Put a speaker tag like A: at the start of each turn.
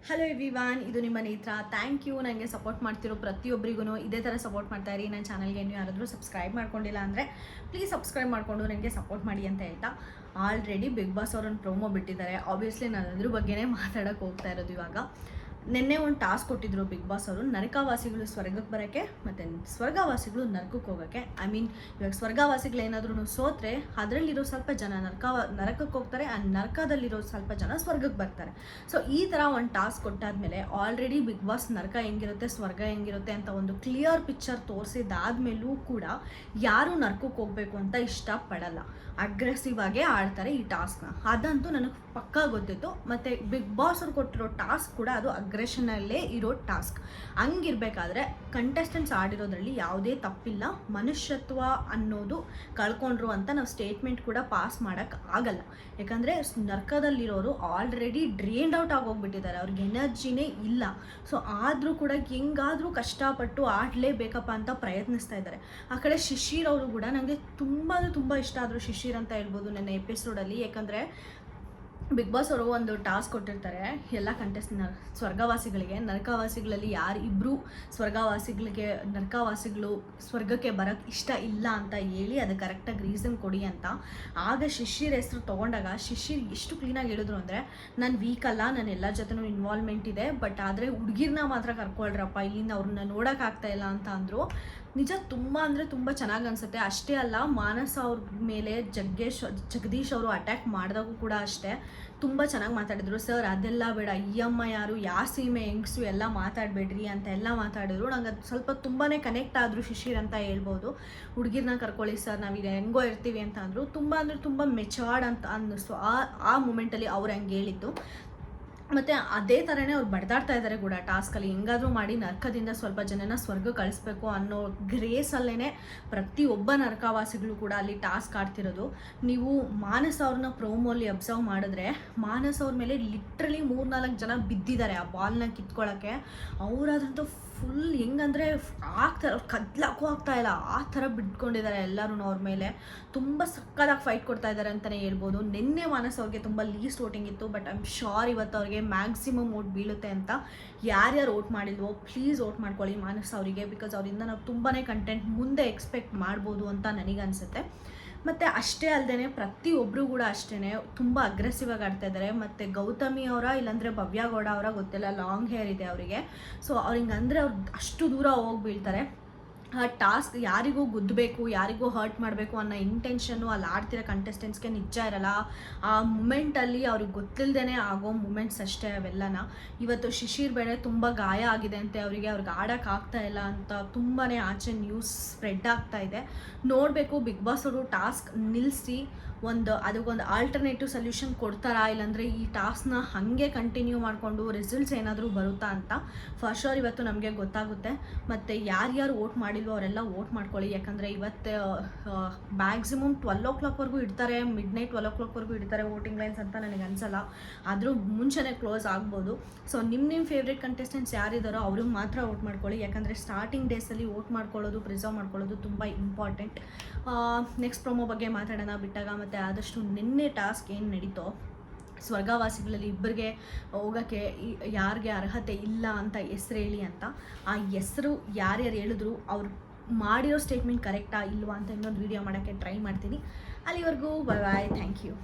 A: Hello everyone, ಇದು ನಿಮ್ಮ ನೇತ್ರ. ಥ್ಯಾಂಕ್ ಯು ನನಗೆ ಸಪೋರ್ಟ್ ಮಾಡ್ತಿರೋ ಪ್ರತಿಯೊಬ್ಬರಿಗೂ ಇದೇ ಥರ ಸಪೋರ್ಟ್ ಮಾಡ್ತಾ ಇರಿ. ನನ್ನ ಚಾನಲ್ಗೆ ನೀವು ಯಾರಾದರೂ ಸಬ್ಸ್ಕ್ರೈಬ್ ಮಾಡ್ಕೊಂಡಿಲ್ಲ ಅಂದರೆ ಪ್ಲೀಸ್ ಸಬ್ಸ್ಕ್ರೈಬ್ ಮಾಡಿಕೊಂಡು ನನಗೆ ಸಪೋರ್ಟ್ ಮಾಡಿ ಅಂತ ಹೇಳ್ತಾ, ಆಲ್ರೆಡಿ ಬಿಗ್ ಬಾಸ್ ಅವರನ್ನು ಪ್ರೋಮೋ ಬಿಟ್ಟಿದ್ದಾರೆ. ಆಬ್ವಿಯಸ್ಲಿ ನಾನು ಅದ್ರ ಬಗ್ಗೆನೇ ಮಾತಾಡೋಕ್ಕೆ ಹೋಗ್ತಾ ಇರೋದು. ಇವಾಗ ನಿನ್ನೆ ಒಂದು ಟಾಸ್ಕ್ ಕೊಟ್ಟಿದ್ರು ಬಿಗ್ ಬಾಸ್ ಅವರು, ನರಕವಾಸಿಗಳು ಸ್ವರ್ಗಕ್ಕೆ ಬರೋಕ್ಕೆ ಮತ್ತು ಸ್ವರ್ಗವಾಸಿಗಳು ನರಕಕ್ಕೆ ಹೋಗೋಕ್ಕೆ. ಐ ಮೀನ್, ಇವಾಗ ಸ್ವರ್ಗವಾಸಿಗಳು ಏನಾದ್ರೂ ಸೋತ್ರೆ ಅದರಲ್ಲಿರೋ ಸ್ವಲ್ಪ ಜನ ನರಕಕ್ಕೆ ಹೋಗ್ತಾರೆ, ಆ ನರಕದಲ್ಲಿರೋ ಸ್ವಲ್ಪ ಜನ ಸ್ವರ್ಗಕ್ಕೆ ಬರ್ತಾರೆ. ಸೊ ಈ ಥರ ಒಂದು ಟಾಸ್ಕ್ ಕೊಟ್ಟಾದ್ಮೇಲೆ ಆಲ್ರೆಡಿ ಬಿಗ್ ಬಾಸ್ ನರಕ ಹೆಂಗಿರುತ್ತೆ, ಸ್ವರ್ಗ ಹೆಂಗಿರುತ್ತೆ ಅಂತ ಒಂದು ಕ್ಲಿಯರ್ ಪಿಕ್ಚರ್ ತೋರಿಸಿದಾದ್ಮೇಲೂ ಕೂಡ ಯಾರೂ ನರಕಕ್ಕೆ ಹೋಗಬೇಕು ಅಂತ ಇಷ್ಟಪಡಲ್ಲ, ಅಗ್ರೆಸಿವ್ ಆಗೇ ಆಡ್ತಾರೆ ಈ ಟಾಸ್ಕ್ನ. ಅದಂತೂ ನನಗೆ ಪಕ್ಕಾ ಗೊತ್ತಿತ್ತು. ಮತ್ತು ಬಿಗ್ ಬಾಸ್ ಅವ್ರು ಕೊಟ್ಟಿರೋ ಟಾಸ್ಕ್ ಕೂಡ ಅದು ಅಗ್ರೆಷನಲ್ಲೇ ಇರೋ ಟಾಸ್ಕ್. ಹಂಗಿರ್ಬೇಕಾದ್ರೆ ಕಂಟೆಸ್ಟೆಂಟ್ಸ್ ಆಡಿರೋದ್ರಲ್ಲಿ ಯಾವುದೇ ತಪ್ಪಿಲ್ಲ, ಮನುಷ್ಯತ್ವ ಅನ್ನೋದು ಕಳ್ಕೊಂಡ್ರು ಅಂತ ನಾವು ಸ್ಟೇಟ್ಮೆಂಟ್ ಕೂಡ ಪಾಸ್ ಮಾಡೋಕ್ಕೆ ಆಗಲ್ಲ. ಯಾಕಂದರೆ ನರ್ಕದಲ್ಲಿರೋರು ಆಲ್ರೆಡಿ ಡ್ರೇನ್ಡ್ ಔಟ್ ಆಗೋಗ್ಬಿಟ್ಟಿದ್ದಾರೆ, ಅವ್ರಿಗೆ ಎನರ್ಜಿನೇ ಇಲ್ಲ. ಸೊ ಆದರೂ ಕೂಡ ಹೆಂಗಾದರೂ ಕಷ್ಟಪಟ್ಟು ಆಡಲೇಬೇಕಪ್ಪ ಅಂತ ಪ್ರಯತ್ನಿಸ್ತಾ ಇದ್ದಾರೆ. ಆ ಕಡೆ ಶಿಶಿರ್ ಅವರು ಕೂಡ ನನಗೆ ತುಂಬ ಇಷ್ಟ ಆದರು. ಶಿಶಿರ್ ಅಂತ ಹೇಳ್ಬೋದು ನನ್ನ ಎಪಿಸೋಡಲ್ಲಿ. ಯಾಕಂದರೆ ಬಿಗ್ ಬಾಸ್ ಅವರು ಒಂದು ಟಾಸ್ಕ್ ಕೊಟ್ಟಿರ್ತಾರೆ ಎಲ್ಲ ಸ್ವರ್ಗವಾಸಿಗಳಿಗೆ. ನರಕವಾಸಿಗಳಲ್ಲಿ ಇಬ್ಬರು ಸ್ವರ್ಗವಾಸಿಗಳಿಗೆ ನರಕವಾಸಿಗಳು ಸ್ವರ್ಗಕ್ಕೆ ಬರೋಕ್ಕೆ ಇಷ್ಟ ಇಲ್ಲ ಅಂತ ಹೇಳಿ ಅದು ಕರೆಕ್ಟಾಗಿ ರೀಸನ್ ಕೊಡಿ ಅಂತ. ಆಗ ಶಿಶಿರ್ ಹೆಸರು ತೊಗೊಂಡಾಗ ಶಿಶಿರ್ ಎಷ್ಟು ಕ್ಲೀನಾಗಿ ಹೇಳಿದ್ರು ಅಂದರೆ, ನಾನು ವೀಕ್ ಅಲ್ಲ, ನಾನು ಎಲ್ಲ ಜೊತೆನೂ ಇನ್ವಾಲ್ವ್ಮೆಂಟ್ ಇದೆ, ಬಟ್ ಆದರೆ ಹುಡುಗಿರ್ನ ಮಾತ್ರ ಕರ್ಕೊಳ್ರಪ್ಪ, ಇಲ್ಲಿಂದ ಅವ್ರನ್ನ ನೋಡೋಕ್ಕಾಗ್ತಾ ಇಲ್ಲ ಅಂತ ಅಂದರು. ನಿಜ ತುಂಬ ಅಂದರೆ ತುಂಬ ಚೆನ್ನಾಗಿ ಅನಿಸುತ್ತೆ. ಅಷ್ಟೇ ಅಲ್ಲ, ಮಾನಸ ಅವ್ರ ಮೇಲೆ ಜಗದೀಶ್ ಅವರು ಅಟ್ಯಾಕ್ ಮಾಡಿದಾಗೂ ಕೂಡ ಅಷ್ಟೇ ತುಂಬ ಚೆನ್ನಾಗಿ ಮಾತಾಡಿದ್ರು. ಸರ್ ಅದೆಲ್ಲ ಬೇಡ, ಈ ಅಮ್ಮ ಯಾರು, ಸೀಮೆ ಹೆಂಗಸು ಎಲ್ಲ ಮಾತಾಡಬೇಡ್ರಿ ಅಂತ ಎಲ್ಲ ಮಾತಾಡಿದ್ರು. ನಂಗೆ ಅದು ಸ್ವಲ್ಪ ತುಂಬಾ ಕನೆಕ್ಟ್ ಆದರು ಶಿಶಿರ್ ಅಂತ ಹೇಳ್ಬೋದು. ಹುಡುಗಿರ್ನ ಕರ್ಕೊಳ್ಳಿ ಸರ್, ನಾವೀಗ ಹೆಂಗೋ ಇರ್ತೀವಿ ಅಂತ ಅಂದರು. ತುಂಬ ಅಂದರೆ ತುಂಬ ಮೆಚರ್ಡ್ ಅಂತ ಅನ್ನಿಸ್ತು ಆ ಮೂಮೆಂಟಲ್ಲಿ ಅವ್ರು ಹಂಗೆ ಹೇಳಿದ್ದು. ಮತ್ತು ಅದೇ ಥರನೇ ಅವ್ರು ಬಡ್ದಾಡ್ತಾ ಇದ್ದಾರೆ ಕೂಡ ಟಾಸ್ಕಲ್ಲಿ. ಹೆಂಗಾದರೂ ಮಾಡಿ ನರಕದಿಂದ ಸ್ವಲ್ಪ ಜನನ ಸ್ವರ್ಗ ಕಳಿಸ್ಬೇಕು ಅನ್ನೋ ಗ್ರೇಸಲ್ಲೇ ಪ್ರತಿಯೊಬ್ಬ ನರಕವಾಸಿಗಳು ಕೂಡ ಅಲ್ಲಿ ಟಾಸ್ಕ್ ಆಡ್ತಿರೋದು. ನೀವು ಮಾನಸ್ ಅವ್ರನ್ನ ಪ್ರೋಮೋಲಿ ಅಬ್ಸರ್ವ್ ಮಾಡಿದ್ರೆ, ಮಾನಸ್ ಅವ್ರ ಮೇಲೆ ಲಿಟ್ರಲಿ 3-4 ಜನ ಬಿದ್ದಿದ್ದಾರೆ ಆ ಬಾಲ್ನ ಕಿತ್ಕೊಳ್ಳೋಕ್ಕೆ. ಅವರಾದ್ರಂತೂ ಫುಲ್ ಹೆಂಗಂದರೆ ಆಗ್ತಾರೆ, ಕದ್ಲಾಕೂ ಆಗ್ತಾ ಇಲ್ಲ, ಆ ಥರ ಬಿಟ್ಕೊಂಡಿದ್ದಾರೆ ಎಲ್ಲರೂ ಅವ್ರ ಮೇಲೆ. ತುಂಬ ಸಕ್ಕದಾಗಿ ಫೈಟ್ ಕೊಡ್ತಾ ಇದ್ದಾರೆ ಅಂತಲೇ ಹೇಳ್ಬೋದು. ನಿನ್ನೆ ಮಾನಸ್ ಅವ್ರಿಗೆ ತುಂಬ ಲೀಸ್ಟ್ ವೋಟಿಂಗ್ ಇತ್ತು, ಬಟ್ ಐ ಆಮ್ ಶ್ಯೂರ್ ಇವತ್ತು ಅವ್ರಿಗೆ ಮ್ಯಾಕ್ಸಿಮಮ್ ವೋಟ್ ಬೀಳುತ್ತೆ ಅಂತ. ಯಾರ್ಯಾರು ವೋಟ್ ಮಾಡಿಲ್ವೋ ಪ್ಲೀಸ್ ವೋಟ್ ಮಾಡ್ಕೊಳ್ಳಿ ಮಾನಸ್ ಅವರಿಗೆ, ಬಿಕಾಸ್ ಅವರಿಂದ ನಾವು ತುಂಬಾ ಕಂಟೆಂಟ್ ಮುಂದೆ ಎಕ್ಸ್ಪೆಕ್ಟ್ ಮಾಡ್ಬೋದು ಅಂತ ನನಗನ್ಸುತ್ತೆ. ಮತ್ತು ಅಷ್ಟೇ ಅಲ್ಲದೆ ಪ್ರತಿಯೊಬ್ಬರು ಕೂಡ ಅಷ್ಟೇ ತುಂಬ ಅಗ್ರೆಸಿವ್ ಆಗಿ ಆಡ್ತಾ ಇದ್ದಾರೆ. ಮತ್ತು ಗೌತಮಿ ಅವರ ಇಲ್ಲಾಂದರೆ ಭವ್ಯ ಗೌಡ ಅವರ ಗೊತ್ತಿಲ್ಲ, ಲಾಂಗ್ ಹೇರ್ ಇದೆ ಅವರಿಗೆ. ಸೊ ಅವ್ರಿಗೆ ಅಂದರೆ ಅವ್ರು ಅಷ್ಟು ದೂರ ಹೋಗಿ ಬೀಳ್ತಾರೆ. ಆ ಟಾಸ್ಕ್ ಯಾರಿಗೂ ಗುದ್ದಬೇಕು, ಯಾರಿಗೂ ಹರ್ಟ್ ಮಾಡಬೇಕು ಅನ್ನೋ ಇಂಟೆನ್ಷನ್ನು ಅಲ್ಲಿ ಆಡ್ತಿರೋ ಕಂಟೆಸ್ಟೆಂಟ್ಸ್ಗೆ ನಿಜ ಇರಲ್ಲ. ಆ ಮೂಮೆಂಟಲ್ಲಿ ಅವ್ರಿಗೆ ಗೊತ್ತಿಲ್ಲದೇ ಆಗೋ ಮೂಮೆಂಟ್ಸ್ ಅಷ್ಟೇ ಅವೆಲ್ಲನ. ಇವತ್ತು ಶಿಶಿರ್ ಬೇರೆ ತುಂಬ ಗಾಯ ಆಗಿದೆ ಅಂತೆ, ಅವ್ರಿಗೆ ಆಡೋಕ್ಕಾಗ್ತಾ ಇಲ್ಲ ಅಂತ ತುಂಬಾ ಆಚೆ ನ್ಯೂಸ್ ಸ್ಪ್ರೆಡ್ ಆಗ್ತಾ ಇದೆ. ನೋಡಬೇಕು ಬಿಗ್ ಬಾಸ್ ಅವರು ಟಾಸ್ಕ್ ನಿಲ್ಲಿಸಿ ಅದಕ್ಕೊಂದು ಆಲ್ಟರ್ನೇಟಿವ್ ಸೊಲ್ಯೂಷನ್ ಕೊಡ್ತಾರಾ, ಇಲ್ಲಾಂದರೆ ಈ ಟಾಸ್ಕ್ನ ಹಾಗೆ ಕಂಟಿನ್ಯೂ ಮಾಡಿಕೊಂಡು ರಿಸಲ್ಟ್ಸ್ ಏನಾದರೂ ಬರುತ್ತಾ ಅಂತ ಫಾರ್ ಶೋರ್ ಇವತ್ತು ನಮಗೆ ಗೊತ್ತಾಗುತ್ತೆ. ಮತ್ತು ಯಾರ್ಯಾರು ವೋಟ್ ಮಾಡಿಲ್ವೋ ಅವರೆಲ್ಲ ವೋಟ್ ಮಾಡ್ಕೊಳ್ಳಿ. ಯಾಕಂದರೆ ಇವತ್ತು ಮ್ಯಾಕ್ಸಿಮಮ್ 12 o'clockವರೆಗೂ ಇಡ್ತಾರೆ, ಮಿಡ್ನೈಟ್ 12 o'clockವರೆಗೂ ಇಡ್ತಾರೆ ವೋಟಿಂಗ್ ಲೈನ್ಸ್ ಅಂತ ನನಗೆ ಅನಿಸಲ್ಲ. ಆದರೂ ಮುಂಚೆನೇ ಕ್ಲೋಸ್ ಆಗ್ಬೋದು. ಸೊ ನಿಮ್ಮ ಫೇವ್ರೇಟ್ ಕಂಟೆಸ್ಟೆಂಟ್ಸ್ ಯಾರಿದ್ದಾರೋ ಅವ್ರಿಗೆ ಮಾತ್ರ ವೋಟ್ ಮಾಡ್ಕೊಳ್ಳಿ. ಯಾಕಂದರೆ ಸ್ಟಾರ್ಟಿಂಗ್ ಡೇಸಲ್ಲಿ ವೋಟ್ ಮಾಡ್ಕೊಳ್ಳೋದು, ಪ್ರಿಸರ್ವ್ ಮಾಡ್ಕೊಳ್ಳೋದು ತುಂಬ ಇಂಪಾರ್ಟೆಂಟ್. ನೆಕ್ಸ್ಟ್ ಪ್ರೊಮೋ ಬಗ್ಗೆ ಮಾತಾಡೋಣ ಬಿಟ್ಟಾಗ. ಮತ್ತು ಆದಷ್ಟು ನಿನ್ನೆ ಟಾಸ್ಕ್ ಏನು ನಡೀತೋ, ಸ್ವರ್ಗವಾಸಿಗಳಲ್ಲಿ ಇಬ್ಬರಿಗೆ ಹೋಗೋಕ್ಕೆ ಯಾರಿಗೆ ಅರ್ಹತೆ ಇಲ್ಲ ಅಂತ ಹೆಸರು ಹೇಳಿ ಅಂತ, ಆ ಹೆಸರು ಯಾರ್ಯಾರು ಹೇಳಿದ್ರು ಅವ್ರು ಮಾಡಿರೋ ಸ್ಟೇಟ್ಮೆಂಟ್ ಕರೆಕ್ಟಾ ಇಲ್ವಾ ಅಂತ ಇನ್ನೊಂದು ವೀಡಿಯೋ ಮಾಡೋಕ್ಕೆ ಟ್ರೈ ಮಾಡ್ತೀನಿ. ಅಲ್ಲಿವರೆಗೂ ಬಾಯ್, ಥ್ಯಾಂಕ್ ಯು.